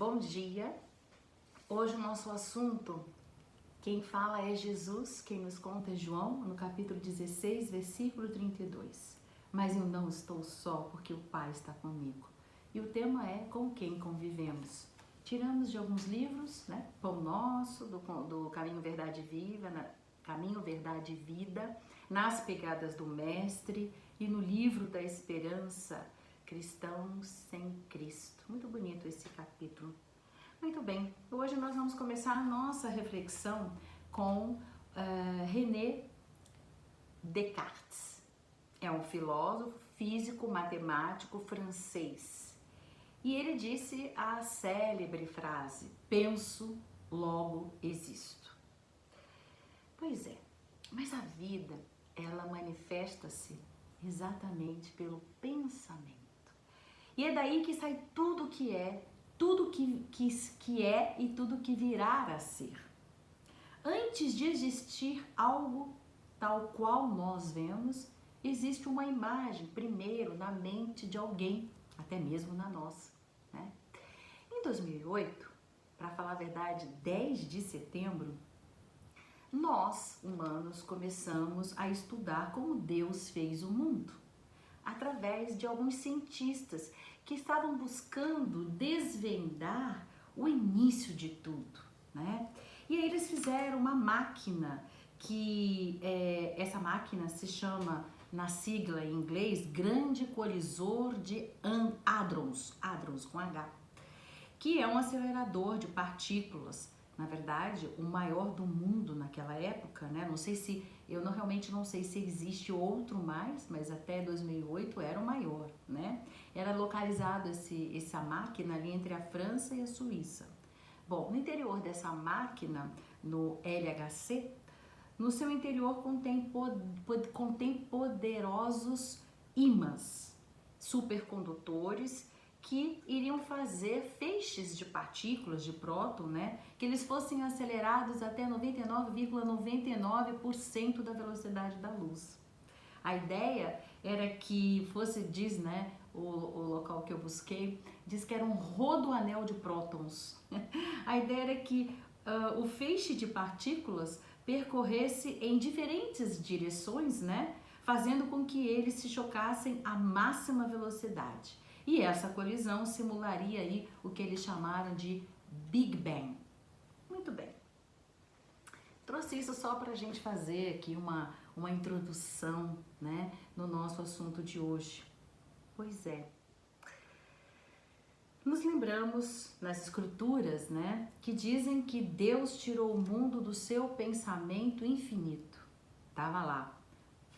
Bom dia! Hoje o nosso assunto, quem fala é Jesus, quem nos conta é João, no capítulo 16, versículo 32. Mas eu não estou só, porque o Pai está comigo. E o tema é com quem convivemos. Tiramos de alguns livros, né? Pão Nosso, do Caminho, Verdade e Caminho, Verdade e Vida, Nas Pegadas do Mestre e no Livro da Esperança, Cristãos sem Cristo. Muito bonito esse capítulo. Muito bem, hoje nós vamos começar a nossa reflexão com René Descartes. É um filósofo, físico, matemático francês. E ele disse a célebre frase: penso, logo existo. Pois é, mas a vida, ela manifesta-se exatamente pelo pensamento. E é daí que sai tudo que é, tudo que é e tudo que virá a ser. Antes de existir algo tal qual nós vemos, existe uma imagem, primeiro, na mente de alguém, até mesmo na nossa, né? Em 2008, para falar a verdade, 10 de setembro, nós, humanos, começamos a estudar como Deus fez o mundo, através de alguns cientistas que estavam buscando desvendar o início de tudo, né? E aí eles fizeram uma máquina essa máquina se chama, na sigla em inglês, Grande Colisor de Hadrons com H, que é um acelerador de partículas. Na verdade, o maior do mundo naquela época, né? Realmente não sei se existe outro mais, mas até 2008 era o maior, né? Era localizado essa máquina ali entre a França e a Suíça. Bom, no interior dessa máquina, no LHC, no seu interior contém poderosos ímãs, supercondutores, que iriam fazer feixes de partículas, de próton, né, que eles fossem acelerados até 99,99% da velocidade da luz. A ideia era que diz, né, o local que eu busquei, diz que era um rodoanel de prótons. A ideia era que o feixe de partículas percorresse em diferentes direções, né, fazendo com que eles se chocassem à máxima velocidade. E essa colisão simularia aí o que eles chamaram de Big Bang. Muito bem. Trouxe isso só para a gente fazer aqui uma introdução, né, no nosso assunto de hoje. Pois é. Nos lembramos nas escrituras, né, que dizem que Deus tirou o mundo do seu pensamento infinito. Tava lá,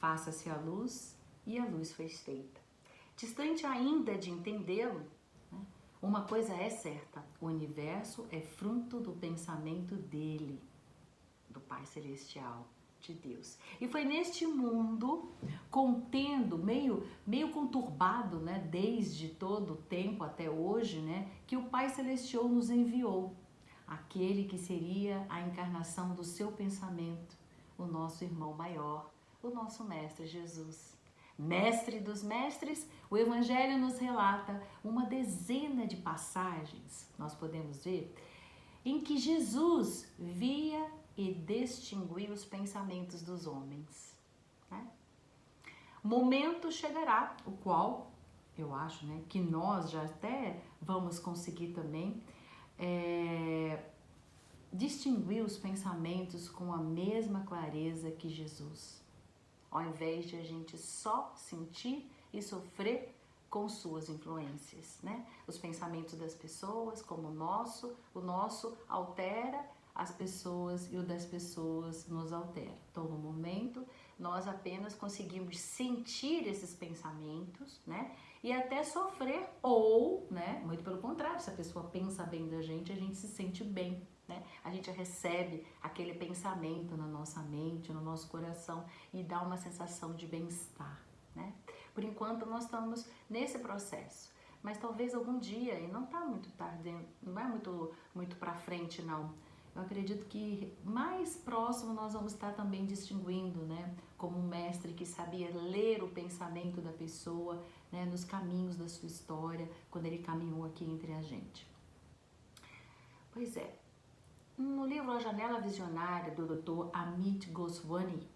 faça-se a luz, e a luz foi feita. Distante ainda de entendê-lo, né, uma coisa é certa: o universo é fruto do pensamento dele, do Pai Celestial, de Deus. E foi neste mundo, contendo, meio conturbado, né, desde todo o tempo até hoje, né, que o Pai Celestial nos enviou, aquele que seria a encarnação do seu pensamento, o nosso irmão maior, o nosso Mestre Jesus. Mestre dos mestres, o Evangelho nos relata uma dezena de passagens, nós podemos ver, em que Jesus via e distinguia os pensamentos dos homens, né? Momento chegará, o qual eu acho, né, que nós já até vamos conseguir também distinguir os pensamentos com a mesma clareza que Jesus, ao invés de a gente só sentir e sofrer com suas influências, né? Os pensamentos das pessoas, como o nosso altera as pessoas e o das pessoas nos altera. Então, no momento, nós apenas conseguimos sentir esses pensamentos, né? E até sofrer ou, né? Muito pelo contrário, se a pessoa pensa bem da gente, a gente se sente bem, né? A gente recebe aquele pensamento na nossa mente, no nosso coração e dá uma sensação de bem-estar, né? Por enquanto, nós estamos nesse processo. Mas talvez algum dia, e não está muito tarde, não é muito para frente, não. Eu acredito que mais próximo nós vamos estar também distinguindo, né, como um mestre que sabia ler o pensamento da pessoa, né, nos caminhos da sua história, quando ele caminhou aqui entre a gente. Pois é. No livro A Janela Visionária, do Dr. Amit Goswami,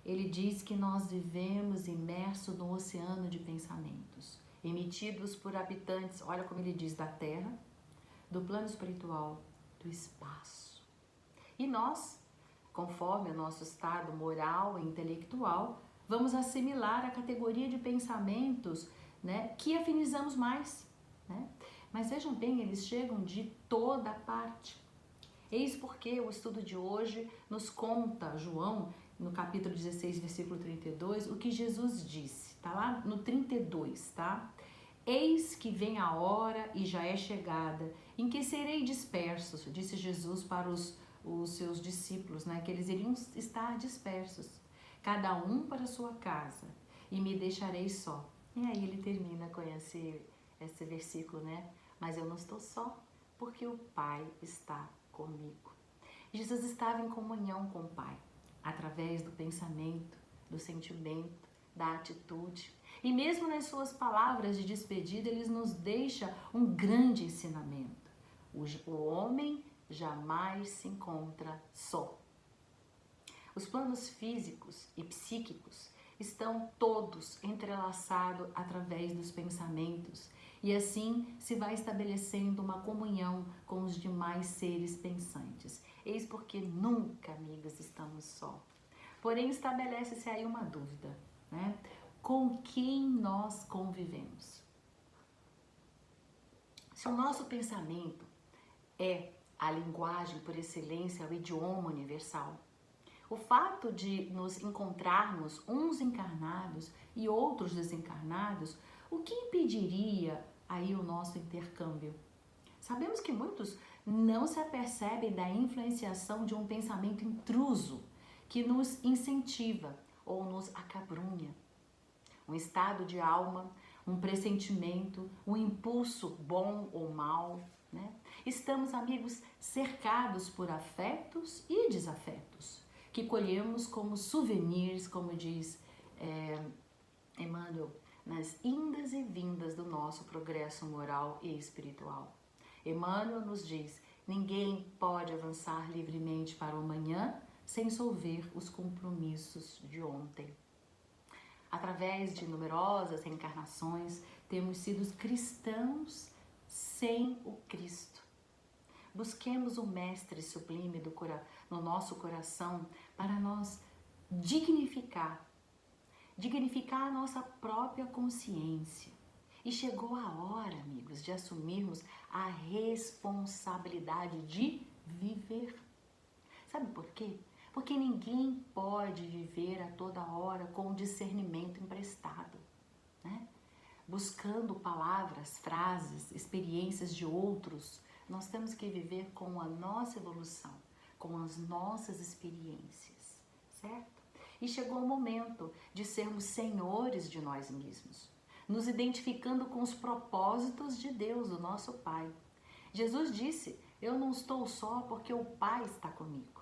ele diz que nós vivemos imersos no oceano de pensamentos, emitidos por habitantes, olha como ele diz, da Terra, do plano espiritual, do espaço. E nós, conforme o nosso estado moral e intelectual, vamos assimilar a categoria de pensamentos, né, que afinizamos mais. Né? Mas vejam bem, eles chegam de toda parte. Eis porque o estudo de hoje nos conta, João, no capítulo 16, versículo 32, o que Jesus disse. Tá lá no 32, tá? Eis que vem a hora e já é chegada, em que serei dispersos, disse Jesus para os seus discípulos, né? Que eles iriam estar dispersos, cada um para a sua casa, e me deixarei só. E aí ele termina com esse versículo, né? Mas eu não estou só, porque o Pai está comigo. Jesus estava em comunhão com o Pai, através do pensamento, do sentimento, da atitude. E mesmo nas suas palavras de despedida, ele nos deixa um grande ensinamento. O homem jamais se encontra só. Os planos físicos e psíquicos estão todos entrelaçados através dos pensamentos, e assim se vai estabelecendo uma comunhão com os demais seres pensantes. Eis porque nunca, amigas, estamos só. Porém, estabelece-se aí uma dúvida, né? Com quem nós convivemos? Se o nosso pensamento é a linguagem por excelência, o idioma universal, o fato de nos encontrarmos uns encarnados e outros desencarnados, o que impediria aí o nosso intercâmbio? Sabemos que muitos não se apercebem da influenciação de um pensamento intruso que nos incentiva ou nos acabrunha. Um estado de alma, um pressentimento, um impulso bom ou mau, né? Estamos, amigos, cercados por afetos e desafetos, que colhemos como souvenirs, como diz Emmanuel, nas indas e vindas do nosso progresso moral e espiritual. Emmanuel nos diz: ninguém pode avançar livremente para o amanhã sem solver os compromissos de ontem. Através de numerosas reencarnações, temos sido cristãos sem o Cristo. Busquemos o Mestre Sublime no nosso coração para nós dignificar a nossa própria consciência. E chegou a hora, amigos, de assumirmos a responsabilidade de viver. Sabe por quê? Porque ninguém pode viver a toda hora com discernimento emprestado, né? Buscando palavras, frases, experiências de outros. Nós temos que viver com a nossa evolução, com as nossas experiências, certo? E chegou o momento de sermos senhores de nós mesmos, nos identificando com os propósitos de Deus, o nosso Pai. Jesus disse: eu não estou só porque o Pai está comigo.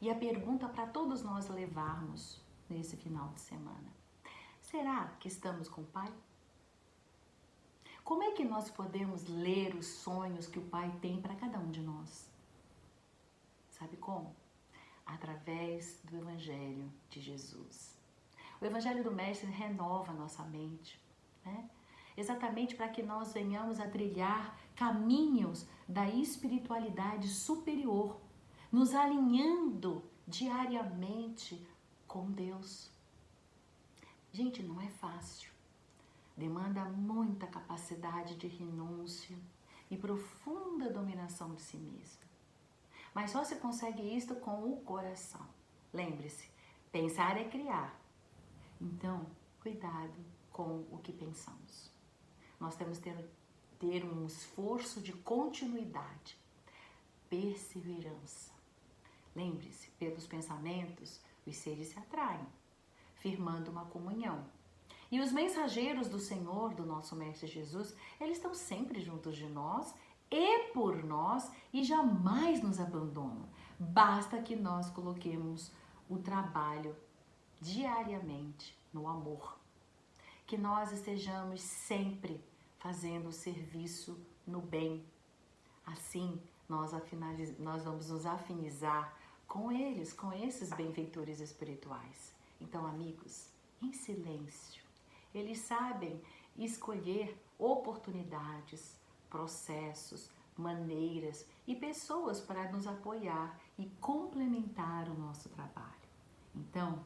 E a pergunta para todos nós levarmos nesse final de semana: será que estamos com o Pai? Como é que nós podemos ler os sonhos que o Pai tem para cada um de nós? Sabe como? Através do Evangelho de Jesus. O Evangelho do Mestre renova a nossa mente, né? Exatamente para que nós venhamos a trilhar caminhos da espiritualidade superior, nos alinhando diariamente com Deus. Gente, não é fácil. Demanda muita capacidade de renúncia e profunda dominação de si mesmo. Mas só se consegue isto com o coração. Lembre-se, pensar é criar. Então, cuidado com o que pensamos. Nós temos que ter um esforço de continuidade, perseverança. Lembre-se, pelos pensamentos, os seres se atraem, firmando uma comunhão. E os mensageiros do Senhor, do nosso Mestre Jesus, eles estão sempre juntos de nós e por nós e jamais nos abandonam. Basta que nós coloquemos o trabalho diariamente no amor. Que nós estejamos sempre fazendo o serviço no bem. Assim, nós vamos nos afinizar com eles, com esses benfeitores espirituais. Então, amigos, em silêncio, eles sabem escolher oportunidades, processos, maneiras e pessoas para nos apoiar e complementar o nosso trabalho. Então,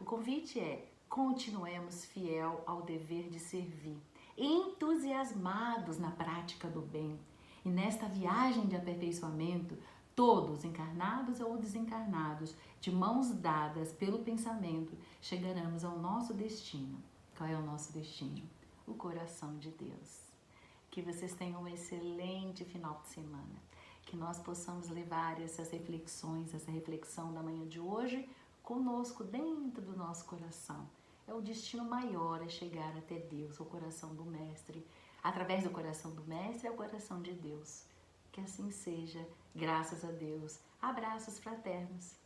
o convite é: continuemos fiel ao dever de servir, entusiasmados na prática do bem. E nesta viagem de aperfeiçoamento, todos, encarnados ou desencarnados, de mãos dadas pelo pensamento, chegaremos ao nosso destino. Qual é o nosso destino? O coração de Deus. Que vocês tenham um excelente final de semana. Que nós possamos levar essas reflexões, essa reflexão da manhã de hoje, conosco, dentro do nosso coração. É o destino maior, é chegar até Deus, o coração do Mestre. Através do coração do Mestre é o coração de Deus. Que assim seja, graças a Deus. Abraços fraternos.